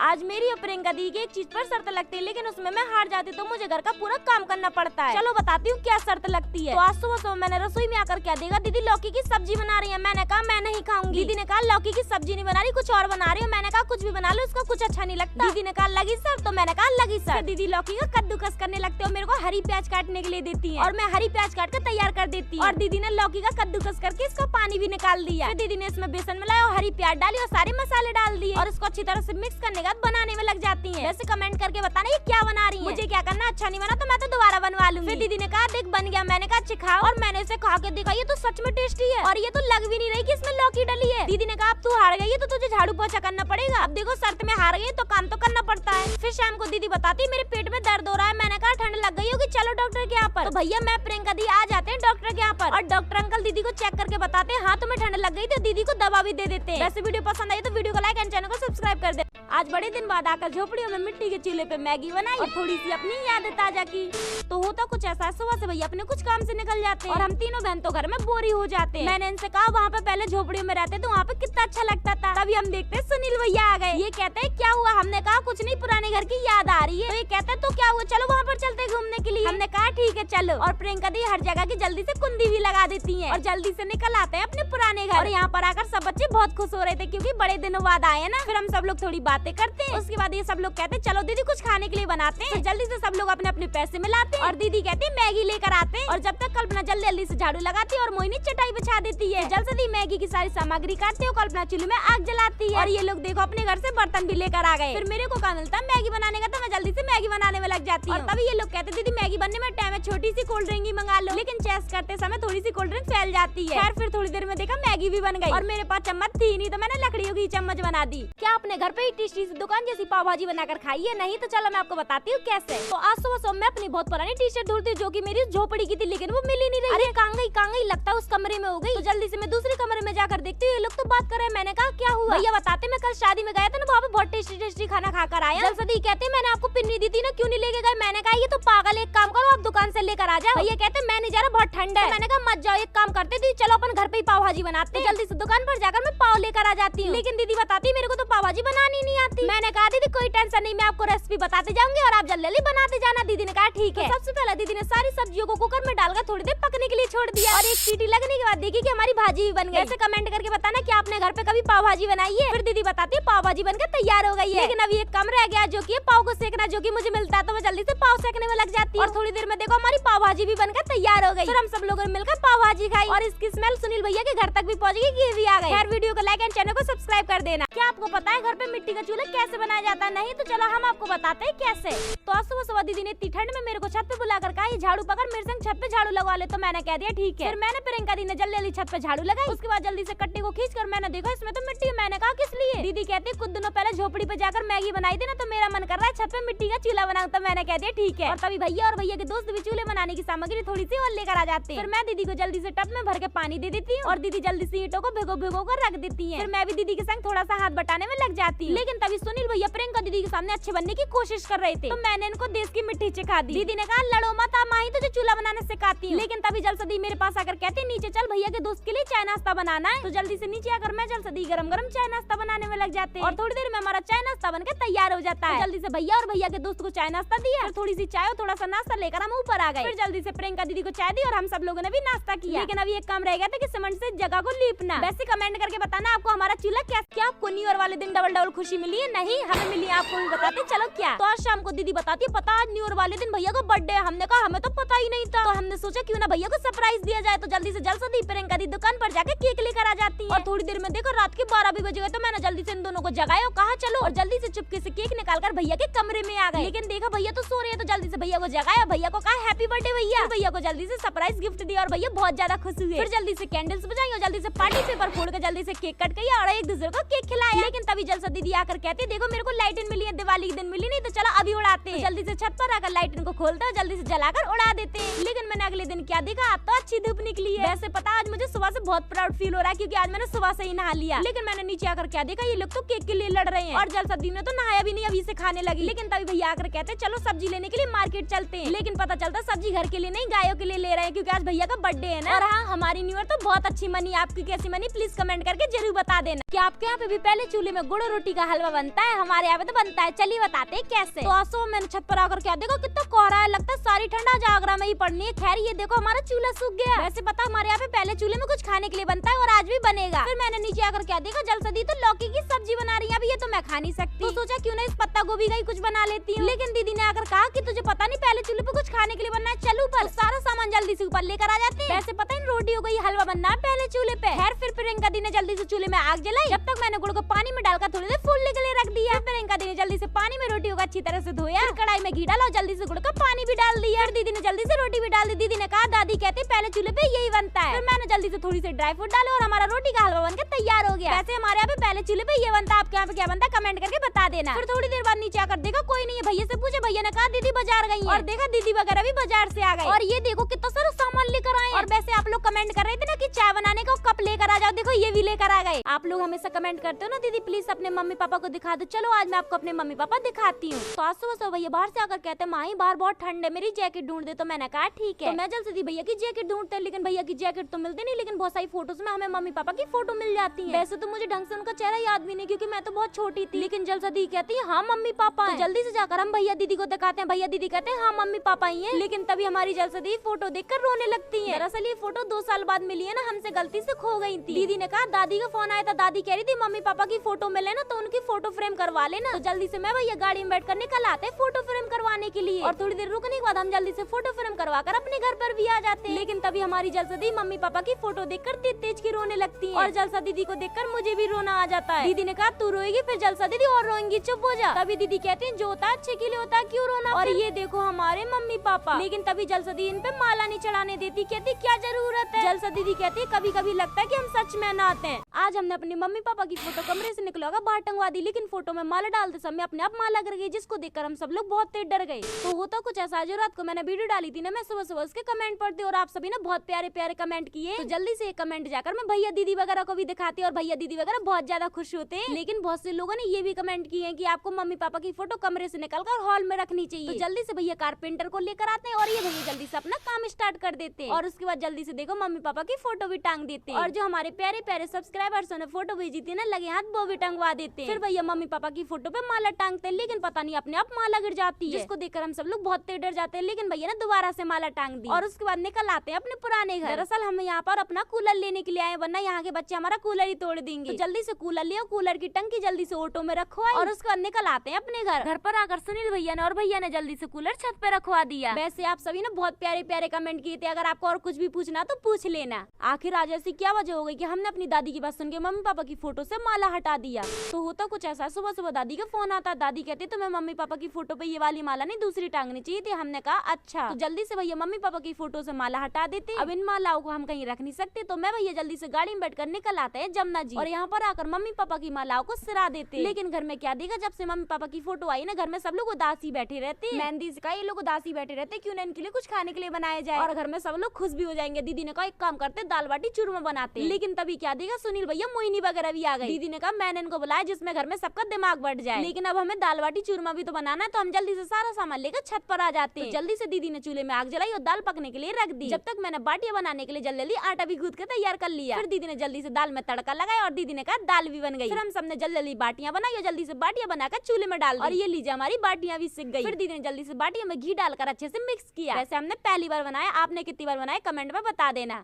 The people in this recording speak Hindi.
आज मेरी और प्रियंका दी की एक चीज पर शर्त लगती है, लेकिन उसमें मैं हार जाती तो मुझे घर का पूरा काम करना पड़ता है। चलो बताती हूँ क्या शर्त लगती है। तो आज सुबह सुबह मैंने रसोई में आकर क्या देखा, दीदी लौकी की सब्जी बना रही है। मैंने कहा मैं नहीं खाऊंगी। दीदी ने कहा लौकी की सब्जी नहीं बना रही, कुछ और बना रही है। मैंने कहा कुछ भी बना लो, उसका कुछ अच्छा नहीं लगता। दीदी ने कहा लगी सर, तो मैंने कहा लगी सर। दीदी लौकी का कद्दूकस करने लगते हो, मेरे को हरी प्याज काटने के लिए देती है और मैं हरी प्याज काट कर तैयार कर देती हूँ। और दीदी ने लौकी का कद्दूकस करके इसका पानी भी निकाल दिया। फिर दीदी ने इसमें बेसन मिलाया और हरी प्याज डाली और सारे मसाले डाल दिए और इसको अच्छी तरह से मिक्स करने के बाद बनाने में लग जाती है। वैसे कमेंट करके बताना ये क्या बना रही है। मुझे क्या करना, अच्छा नहीं बना तो मैं तो दोबारा बनवा लूंगी। फिर दीदी ने कहा देख बन गया। मैंने कहा अच्छा खाओ, और मैंने इसे खा के देखा, ये तो सच में टेस्टी है और ये तो लग भी नहीं रही कि इसमें लौकी डली है। दीदी ने कहा अब तू हार गई है तो तुझे झाड़ू पोछा करना पड़ेगा। अब देखो शर्त में हार गई तो काम तो करना पड़ता है। फिर शाम को दीदी बताती मेरे पेट में दर्द हो रहा है। मैंने कहा ठंड लग गई होगी, चलो डॉक्टर के यहाँ पर। तो भैया मैं प्रियंका दी आ जाते हैं डॉक्टर के यहाँ पर और डॉक्टर अंकल दीदी को चेक करके बताते हैं हाँ तुम्हें ठंड लग गई, तो दीदी को दवा भी दे देते हैं। वैसे वीडियो पसंद आई तो वीडियो को लाइक एंड चैनल को सब्सक्राइब कर दे। आज बड़े दिन बाद आकर झोपड़ियों में मिट्टी के चूल्हे पे मैगी बनाई और थोड़ी सी अपनी यादें ताजा की। तो होता कुछ ऐसा, सुबह से भैया अपने कुछ काम से निकल जाते हैं और हम तीनों बहन तो घर में बोरी हो जाते हैं। मैंने इनसे कहा वहाँ पे पहले झोपड़ियों में रहते तो वहाँ पे कितना अच्छा लगता था। तभी हम देखते सुनील भैया आ गए। ये कहते हैं क्या हुआ, हमने कहा कुछ नहीं, पुराने घर की याद आ रही है। तो ये कहते हैं तो क्या हुआ, चलो वहाँ पर चलते घूमने के लिए। हमने कहा ठीक है चलो। और प्रियंका दी हर जगह की जल्दी से कुंडी भी लगा देती है और जल्दी से निकल आते हैं अपने पुराने घर। और यहाँ पर आकर सब बच्चे बहुत खुश हो रहे थे क्योंकि बड़े दिनों बाद आए ना। फिर हम सब लोग थोड़ी बातें करते हैं। उसके बाद ये सब लोग कहते हैं चलो दीदी कुछ खाने के लिए बनाते हैं। जल्दी से सब लोग अपने अपने पैसे मिलाते हैं और दीदी कहती है मैगी लेकर आते हैं। और जब तक कल्पना जल्दी जल्दी से झाड़ू लगाती है और मोहिनी चटाई बिछा देती है। जल्द से मैगी की सारी सामग्री काटती है और कल्पना चूल्हे में आग जलाती है। और ये लोग देखो अपने घर से बर्तन भी लेकर आ गए। फिर मेरे को काम मिलता है मैगी बनाने का, तो मैं जल्दी से मैगी बनाने में लग जाती हूँ। और तभी ये लोग कहते दीदी मैगी बनने में टाइम है, छोटी सी कोल्ड ड्रिंक ही मंगा लो। लेकिन चेस करते समय थोड़ी सी कोल्ड ड्रिंक फैल जाती है। फिर थोड़ी देर में देखा मैगी भी बन गई और मेरे पास चम्मच थी नहीं तो मैंने लकड़ियों की चम्मच बना दी। क्या अपने घर पे ही टेस्टी सी दुकान जैसी पाव भाजी बनाकर खाई है? नहीं तो चलो मैं आपको बताती हूँ कैसे। तो आज सुबह मैं अपनी बहुत पुरानी टी शर्ट ढूंढती जो कि मेरी झोपड़ी की थी, लेकिन वो मिल ही नहीं रही। अरे कहाँ गई लगता है उस कमरे में हो गई। तो जल्दी से मैं दूसरे कमरे में जाकर देखती हूँ ये लोग तो बात कर रहे हैं। मैंने कहा क्या हुआ? भैया बताते मैं कल शादी में गया था ना, वहाँ पे बहुत टेस्टी खाना खाकर आया। जल्दी कहते मैंने आपको पिन्नी दी थी ना, क्यों नहीं लेके गए? मैंने कहा ये तो पागल, एक काम करो आप दुकान से लेकर आ जाओ। भैया कहते मैं नहीं जा रहा, बहुत ठंड है। मैंने कहा मत जाओ, एक काम करते दीदी चलो अपन घर पे ही पाव भाजी बनाते हैं। जल्दी से दुकान पर जाकर मैं पाव लेकर आ जाती हूँ। लेकिन दीदी बताती मेरे को तो पाव भाजी बनानी नहीं आती। मैंने कहा दीदी कोई टेंशन नहीं, मैं आपको रेसिपी बताते जाऊंगी और आप जल्दी बनाते जाना। दीदी ने कहा ठीक है। सबसे पहले दीदी ने सारी सब्जियों को कुकर में डालकर थोड़ी देर पकने के लिए छोड़ दिया और एक सीटी लगने के बाद देखी कि हमारी भाजी भी बन गई। ऐसे कमेंट करके बताना कि आपने घर पे कभी पाव भाजी बनाई है। फिर दीदी बताती है पाव भाजी बनकर तैयार हो गई है, लेकिन अभी एक कम रह गया जो कि पाव को सेकना, जो कि मुझे मिलता है तो मैं जल्दी से पाव सेकने में लग जाती हूँ। और थोड़ी देर में देखो हमारी पाव भाजी भी बनकर तैयार हो गई। फिर हम सब लोगों ने मिलकर पाव भाजी खाई और इसकी स्मेल सुनील भैया के घर तक भी पहुंच गई, ये भी आ गए। खैर वीडियो को लाइक एंड चैनल को सब्सक्राइब कर देना। क्या आपको पता है घर पे मिट्टी का चूल्हा कैसे बनाया जाता है? नहीं तो चलो हम आपको बताते हैं कैसे। तो आज सुबह दीदी ने इतनी ठंड में मेरे को छत पे बुलाकर कहा ये झाड़ू पकड़ मेरे संग छत पे झाड़ू लगवा ले। तो मैंने कह दिया ठीक है। फिर मैंने प्रियंका दी ने जल्दी छत पे झाड़ू लगाई। उसके बाद जल्दी से कट्टे को खींचकर मैंने देखा इसमें तो मिट्टी है। मैंने कहा किस लिए? दीदी कहती कुछ दिनों पहले झोपड़ी पे जाकर मैगी बनाई थी ना, तो मेरा मन कर रहा है छत पे मिट्टी का चूल्हा बनाऊं। तो मैंने कह दिया ठीक है। और तभी भैया और भैया के दोस्त भी चूल्हे बनाने की सामग्री थोड़ी सी और लेकर आ जाते हैं। फिर मैं दीदी को जल्दी से टब में भर के पानी दे देती हूँ और दीदी जल्दी से ईंटों को भिगो कर रख देती है। फिर मैं भी दीदी के संग थोड़ा सा हाथ बटाने में लग जाती हूँ। लेकिन तभी सुनील भैया प्रियंका दीदी के सामने अच्छे बनने की कोशिश कर रहे थे, तो मैंने इनको देश की मिट्टी सिखा दी। दीदी ने कहा लड़ो मत, माही तुझे चूल्हा बनाने सिखाती हूँ। लेकिन तभी जलसदी मेरे पास आकर कहते नीचे चल, भैया के दोस्त के लिए चाय नाश्ता बनाना है। तो जल्दी से नीचे आकर मैं जलसदी गरम गरम चाय नाश्ता बनाने में लग जाते हैं और थोड़ी देर में हमारा चाय नाश्ता बनकर तैयार हो जाता है। जल्दी से भैया और भैया के दोस्त को चाय नाश्ता दिया, थोड़ी सी चाय और थोड़ा सा नाश्ता लेकर हम ऊपर आ गए। फिर जल्दी से प्रियंका दीदी को चाय दी और हम सब लोगों ने भी नाश्ता किया। लेकिन अभी एक काम रह गया था कि सीमेंट से जगह को लीपना। वैसे कमेंट करके बताना आपको हमारा चूल्हा क्या आपको न्यू ईयर वाले दिन डबल खुशी मिली है? नहीं हमें मिली, आपको भी बताते चलो क्या। तो आज शाम को दीदी बताती है पता आज न्यू ईयर वाले दिन भैया को बर्थडे है। हमने कहा हमें तो पता ही नहीं था। तो हमने सोचा क्यों ना भैया को सरप्राइज दिया जाए। तो जल्दी से जल्दी प्रियंका दी दुकान पर जाके केक लेकर आ जाती है और थोड़ी देर में देखो रात के 12 भी बज गए। तो मैंने जल्दी से इन दोनों को जगाया और कहा चलो, और जल्दी से चुपके से केक निकालकर भैया के कमरे में आ गए। लेकिन देखा भैया तो सो रहे हैं, तो जल्दी से भैया को जगाया, भैया को कहा हैप्पी बर्थडे भैया। भैया को जल्दी से सरप्राइज गिफ्ट दिया और भैया बहुत ज्यादा खुश हुए। फिर जल्दी से कैंडल्स बजाई और जल्दी से पार्टी पेपर फोड़ कर जल्दी से केक कट गया और एक दूसरे को केक खिलाया। लेकिन तभी जल्दी दीदी आकर कहती देखो मेरे को लाइटें मिली है, दिवाली के दिन मिली नहीं, तो चलो अभी उड़ाते हैं। जल्दी से छत पर आकर लाइट इनको खोलते हैं, जल्दी से जलाकर उड़ा देते हैं। लेकिन मैंने अगले दिन क्या देखा, अब तो अच्छी धूप निकली है। वैसे पता आज मुझे सुबह से बहुत प्राउड फील हो रहा है, क्योंकि आज मैंने सुबह से ही नहा लिया। लेकिन मैंने नीचे आकर क्या देखा, ये लोग तो केक के लिए लड़ रहे हैं और जलसदी ने तो नहाया भी नहीं, अभी से खाने लगी। लेकिन तभी भैया आकर कहते हैं चलो सब्जी लेने के लिए मार्केट चलते हैं। लेकिन पता चलता सब्जी घर के लिए नहीं, गायों के लिए ले रहे हैं, क्योंकि आज भैया का बर्थडे है ना। और हाँ, हमारी न्यू ईयर तो बहुत अच्छी मनी। आपकी कैसी मनी प्लीज कमेंट करके जरूर बता देना। क्या आपके यहाँ पे भी पहले चूल्हे में गुड़ रोटी का हलवा बनता है? हमारे यहाँ पे तो बनता है, चलिए बताते हैं कैसे। तो आज सुबह मैंने छत पर आकर क्या देखो, कितना कोहरा है, लगता है सारी ठंडा जागरा में ही पड़नी है। खैर ये देखो हमारा चूल्हा सूख गया। वैसे पता हमारे यहाँ पे पहले चूल्हे में कुछ खाने के लिए बनता है और आज भी बनेगा। फिर मैंने नीचे आकर क्या देखा, जलसदी तो लौकी की सब्जी बना रही है। अभी ये तो मैं खा नहीं सकती, तो सोचा क्यों ना इस पत्ता गोभी का ही कुछ बना लेती हूँ। लेकिन दीदी ने आकर कहा कि तुझे पता नहीं पहले चूल्हे पे कुछ खाने के लिए बनना है, चल ऊपर। तो सारा सामान जल्दी से ऊपर लेकर आ जाते हैं। वैसे पता इन रोटियों को हलवा बनना है पहले चूल्हे पे। खैर फिर प्रियंका दी ने जल्दी से चूल्हे में आग जलाई। जब तक मैंने गुड़ को पानी में डालकर थोड़ी देर फूलने के लिए रख दिया। प्रियंका दी ने जल्दी से पानी में रोटियों को अच्छी तरह से धोया, कढ़ाई में घी डाला और जल्दी से गुड़ का पानी भी डाल दिया। दीदी ने जल्दी से रोटी भी डाल दी। दीदी ने कहा दादी कहते पहले चूल्हे पे यही बनता है। फिर मैंने जल्दी से थोड़ी सी ड्राई फ्रूट डाले और हमारा रोटी का हलवा बनकर तैयार हो गया। वैसे हमारे यहाँ पे पहले चूल्हे पे ये बनता है, आपके यहाँ पे क्या बनता है कमेंट करके बता देना। फिर थोड़ी देर बाद नीचे आकर देखा कोई नहीं है, भैया से पूछे, भैया ने कहा दीदी बाजार गई है। और देखा दीदी वगैरह भी बाजार से आ गए। और ये देखो कितना सारा सामान लेकर आए। और वैसे आप लोग कमेंट कर रहे थे ना कि चाय बनाने का कप लेकर आ जाओ, देखो ये भी लेकर आ गए। आप लोग हमेशा कमेंट करते हो ना दीदी प्लीज अपने मम्मी पापा को दिखा दो। चलो आज मैं आपको अपने मम्मी पापा दिखाती हूँ। तो आज सुबह भैया बाहर से आकर कहते हैं माही बाहर बहुत ठंड है, मेरी जैकेट ढूंढ दे। तो मैंने कहा ठीक है। तो मैं जल्दी से भैया की जैकेट ढूंढते हैं, लेकिन भैया की जैकेट तो मिलती नहीं। लेकिन बहुत सारी फोटोज में हमें मम्मी पापा की फोटो मिल जाती है। वैसे तो मुझे ढंग से उनका चेहरा याद भी नहीं, क्योंकि मैं तो बहुत छोटी थी। लेकिन जल्दी कहती है हाँ मम्मी पापा है। जल्दी से जाकर हम भैया दीदी को दिखाते हैं। भैया दीदी कहते हैं हाँ मम्मी पापा ही है। लेकिन तभी हमारी जल्दी फोटो देखकर रोने लगती है। दरअसल ये फोटो 2 साल बाद मिली है ना, हमसे गलती से खो गई थी। दीदी ने कहा दादी का फोन आया था, दादी कह रही थी मम्मी पापा की फोटो मिले ना तो उनकी फोटो फ्रेम करवा लेना। तो जल्दी से मैं भैया गाड़ी में बैठकर निकल आते फोटो फ्रेम करवाने के लिए। और थोड़ी देर रुकने के बाद हम जल्दी से फोटो फ्रेम करवाकर अपने घर पर भी आ जाते हैं। लेकिन तभी हमारी जल्दी मम्मी पापा की फोटो देखकर तेज तेज की रोने लगती है। और जलसा दीदी को देखकर मुझे भी रोना आ जाता है। दीदी ने कहा तू रोएगी, फिर जलसा दीदी और रोएंगी, चुप हो जा। तभी दीदी कहती है जो होता है अच्छे के लिए होता है, क्यों रोना। और ये देखो हमारे मम्मी पापा। लेकिन तभी जलसा दीदी इन पे माला नहीं चढ़ाने देती, कहती क्या जरूरत है। जलसा दीदी कहती है कभी कभी लगता है कि हम सच में अनाथ हैं। आज हमने अपनी मम्मी पापा की फोटो कमरे से निकलवा बाहर टंगवा दी, लेकिन फोटो में माला डालते समय अपने आप माला गिर गई, जिसको देखकर हम सब लोग बहुत तेज डर गए। तो होता कुछ ऐसा, जो रात को मैंने वीडियो डाली थी ना, मैं सुबह सुबह उसके कमेंट पढ़ती और आप सभी ने बहुत प्यारे प्यारे कमेंट किए। तो जल्दी से एक कमेंट जाकर मैं भैया दीदी वगैरह को भी दिखाती और भैया दीदी वगैरह बहुत ज्यादा खुश होते हैं। लेकिन बहुत से लोगों ने ये भी कमेंट किए हैं कि आपको मम्मी पापा की फोटो कमरे से निकलकर हॉल में रखनी चाहिए। तो जल्दी से भैया कारपेंटर को लेकर आते हैं और ये भैया जल्दी से अपना काम स्टार्ट कर देते हैं। और उसके बाद जल्दी से देखो मम्मी पापा की फोटो भी टांग देते हैं। और जो हमारे प्यारे प्यारे सब्सक्राइबर्स ने फोटो भेजी थी ना लगे हाथ, वो भी टंगवा देते हैं। फिर भैया मम्मी पापा की फोटो पे माला टांगते हैं, लेकिन पता नहीं अपने आप माला गिर जाती है, जिसको देखकर हम सब लोग बहुत तेज डर जाते हैं। लेकिन भैया ने दोबारा से माला टांग दी और उसके बाद निकल आते हैं अपने पुराने घर। दरअसल हम यहाँ पर अपना कूलर लेने के लिए आए, वरना यहाँ के बच्चे हमारा कूलर ही तोड़ देंगे। तो जल्दी से कूलर लियो, कूलर की टंकी जल्दी से ऑटो में रखो और उसके बाद निकल आते हैं अपने घर। घर पर आकर सुनील भैया ने और भैया ने जल्दी से कूलर छत पे रखवा दिया। वैसे आप सभी ने बहुत प्यारे प्यारे कमेंट किए थे, अगर आपको और कुछ भी पूछना तो पूछ लेना। आखिर आज ऐसी क्या वजह हो गई कि हमने अपनी दादी की बात सुन के मम्मी पापा की फोटो से माला हटा दिया। तो होता कुछ ऐसा, सुबह सुबह दादी का फोन आता, दादी कहती तुम्हें मम्मी पापा की फोटो पे ये वाली माला नहीं दूसरी टांगनी चाहिए थी। हमने कहा अच्छा। तो जल्दी से भैया मम्मी पापा की फोटो से माला हटा देते। अब इन मालाओं को हम कहीं रख नहीं सकते, तो मैं भैया जल्दी से गाड़ी में बैठकर निकल आते हैं जमुना जी, और यहाँ पर आकर मम्मी पापा की मालाओं को सिरा देते। लेकिन घर में क्या देखा, जब से मम्मी पापा की फोटो आई ना, घर में सब लोग उदासी बैठे रहते। मेहंदी से कहा ये लोग उदासी बैठे रहते, क्यों ना इनके लिए कुछ खाने के लिए बनाया जाए और घर में सब लोग खुश भी हो जाएंगे। दीदी ने कहा एक काम करते दाल बाटी चूरमा बनाते। लेकिन तभी क्या देखा, सुनील भैया मोहिनी वगैरह भी आ गई। दीदी ने कहा मैंने इनको बुलाया जिसमें घर में सबका दिमाग बढ़ जाए, लेकिन अब हमें दाल बाटी चूरमा भी तो बनाना है। तो हम जल्दी से सारा सामान लेकर छत पर आ जाते हैं। जल्दी से दीदी ने चूल्हे में आग जलाई और दाल पकने के लिए रख दी। जब तक मैंने बाटियां बनाने के लिए जल्दी आटा भी गूंथ के तैयार कर लिया। फिर दीदी ने जल्दी से दाल में तड़का लगाया और दीदी ने कहा दाल भी बन गई। फिर हम सबने जल्दी बाटियां बनाई और जल्दी से बाटियां बनाकर चूल्हे में डाल दी। और ये लीजिए हमारी बाटियां भी सिक गई। फिर दीदी ने जल्दी से बाटियां में घी डालकर अच्छे से मिक्स किया। वैसे हमने पहली बार बनाया, आपने कितनी बार बनाया कमेंट में बता देना।